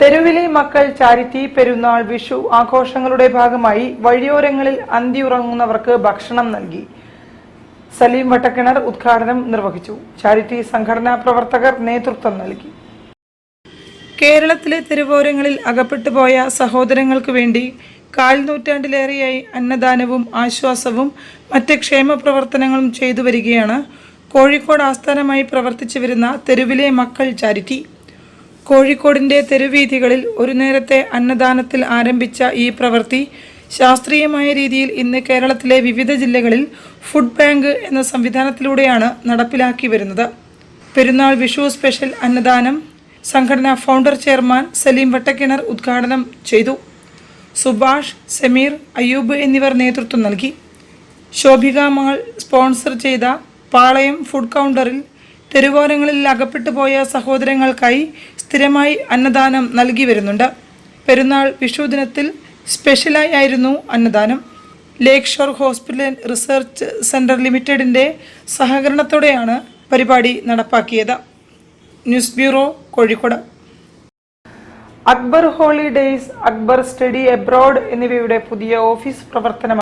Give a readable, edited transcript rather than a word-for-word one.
തെരുവിലെ മക്കൾ ചാരിറ്റി പെരുന്നാൾ വിഷു ആഘോഷങ്ങളുടെ ഭാഗമായി വഴിയോരങ്ങളിൽ അന്തിയുറങ്ങുന്നവർക്ക് ഭക്ഷണം നൽകി. സലീം വട്ടക്കിണർ ഉദ്ഘാടനം നിർവഹിച്ചു. ചാരിറ്റി സംഘടനാ പ്രവർത്തകർ നേതൃത്വം നൽകി. കേരളത്തിലെ തെരുവോരങ്ങളിൽ അകപ്പെട്ടുപോയ സഹോദരങ്ങൾക്ക് വേണ്ടി കാൽനൂറ്റാണ്ടിലേറെയായി അന്നദാനവും ആശ്വാസവും മറ്റ് ക്ഷേമ പ്രവർത്തനങ്ങളും ചെയ്തു വരികയാണ് കോഴിക്കോട് ആസ്ഥാനമായി പ്രവർത്തിച്ചു വരുന്ന തെരുവിലെ മക്കൾ ചാരിറ്റി. കോഴിക്കോടിൻ്റെ തെരുവീഥികളിൽ ഒരു നേരത്തെ അന്നദാനത്തിൽ ആരംഭിച്ച ഈ പ്രവൃത്തി ശാസ്ത്രീയമായ രീതിയിൽ ഇന്ന് കേരളത്തിലെ വിവിധ ജില്ലകളിൽ ഫുഡ് ബാങ്ക് എന്ന സംവിധാനത്തിലൂടെയാണ് നടപ്പിലാക്കി വരുന്നത്. പെരുന്നാൾ വിഷു സ്പെഷ്യൽ അന്നദാനം സംഘടനാ ഫൗണ്ടർ ചെയർമാൻ സലീം വട്ടക്കിണർ ഉദ്ഘാടനം ചെയ്തു. സുഭാഷ്, സമീർ, അയ്യൂബ് എന്നിവർ നേതൃത്വം നൽകി. ശോഭിക മാൾ സ്പോൺസർ ചെയ്ത പാളയം ഫുഡ് കൗണ്ടറിൽ തെരുവോരങ്ങളിൽ അകപ്പെട്ടുപോയ സഹോദരങ്ങൾക്കായി സ്ഥിരമായി അന്നദാനം നൽകി വരുന്നുണ്ട്. പെരുന്നാൾ വിഷു ദിനത്തിൽ സ്പെഷ്യലായി ആയിരുന്നു അന്നദാനം. Lakeshore Hospital and Research Centre ലിമിറ്റഡിൻ്റെ സഹകരണത്തോടെയാണ് പരിപാടി നടപ്പാക്കിയത്. News bureau, Kozhikode. Akbar Holidays, Akbar Study Abroad എന്നിവയുടെ പുതിയ ഓഫീസ് പ്രവർത്തനം